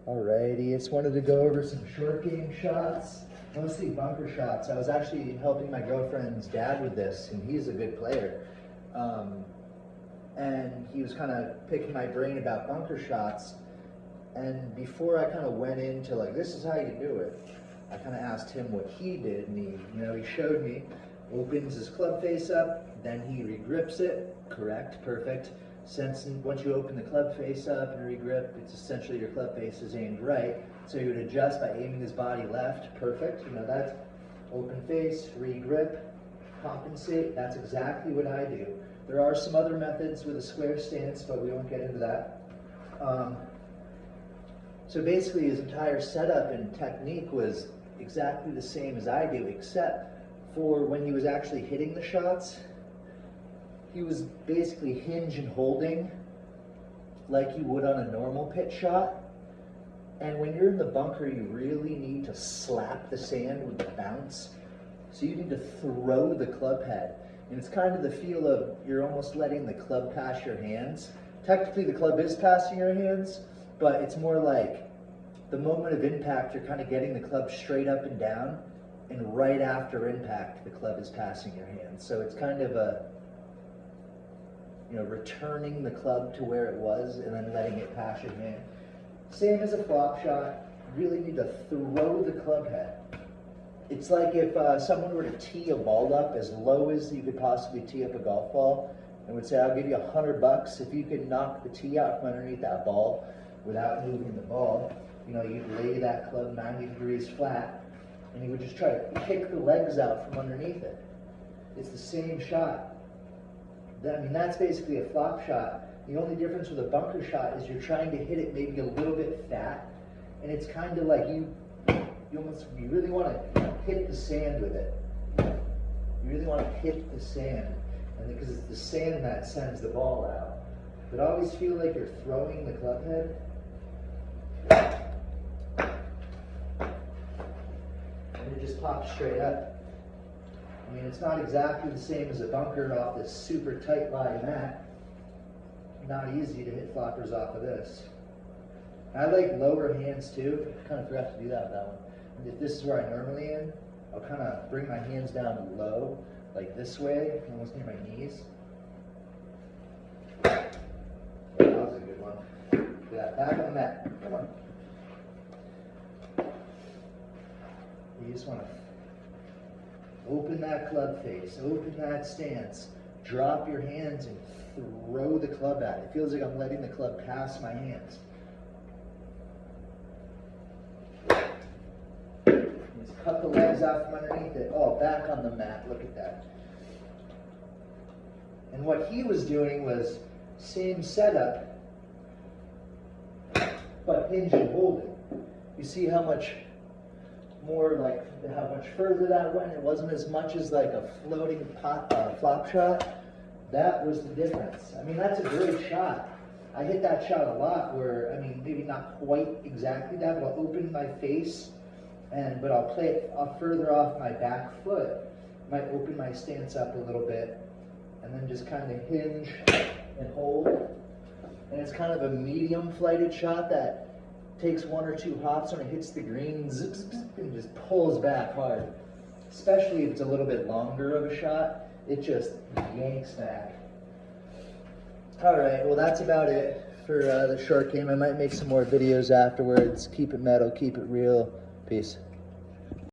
Alrighty, just wanted to go over some short game shots, mostly bunker shots. I was actually helping my girlfriend's dad with this, and he's a good player. And he was kind of picking my brain about bunker shots. And before I kind of went into like, this is how you do it, I kind of asked him what he did, and he showed me, opens his club face up, then he regrips it, correct, perfect. Once you open the club face up and regrip, it's essentially your club face is aimed right. So you would adjust by aiming his body left, perfect. That's open face, regrip, compensate. That's exactly what I do. There are some other methods with a square stance, but we won't get into that. So basically his entire setup and technique was exactly the same as I do, except for when he was actually hitting the shots. He was basically hinge and holding like you would on a normal pitch shot. And when you're in the bunker, you really need to slap the sand with the bounce. So you need to throw the club head. And it's kind of the feel of you're almost letting the club pass your hands. Technically the club is passing your hands, but it's more like the moment of impact, you're kind of getting the club straight up and down, and right after impact, the club is passing your hands. So it's kind of a, returning the club to where it was and then letting it pass your hand. Same as a flop shot, you really need to throw the club head. It's like if someone were to tee a ball up as low as you could possibly tee up a golf ball and would say, I'll give you $100 if you can knock the tee out from underneath that ball without moving the ball. You'd lay that club 90 degrees flat and you would just try to kick the legs out from underneath it. It's the same shot. That's basically a flop shot. The only difference with a bunker shot is you're trying to hit it maybe a little bit fat, and it's kind of like you really want to hit the sand with it. You really want to hit the sand, and because it's the sand that sends the ball out. But always feel like you're throwing the club head. And it just pops straight up. It's not exactly the same as a bunker off this super tight lie mat. Not easy to hit floppers off of this. I like lower hands too. I kind of forgot to do that with that one. If this is where I normally am, I'll kind of bring my hands down low, like this way, almost near my knees. Yeah, that was a good one. Yeah, back on the mat. Come on. You just want to open that club face, open that stance, drop your hands and throw the club at it. It feels like I'm letting the club pass my hands. Just cut the legs out from underneath it. Oh, back on the mat, look at that. And what he was doing was same setup, but hinge and holding. You see how much how much further that went? It wasn't as much as like a floating flop shot. That was the difference. That's a great shot. I hit that shot a lot where, maybe not quite exactly that, but I'll open my face, but I'll play it further off my back foot. Might open my stance up a little bit, and then just kind of hinge and hold. And it's kind of a medium flighted shot that takes one or two hops when it hits the green, zip, zip, zip, and just pulls back hard. Especially if it's a little bit longer of a shot, it just yanks back. Alright, well that's about it for the short game. I might make some more videos afterwards. Keep it metal, keep it real. Peace.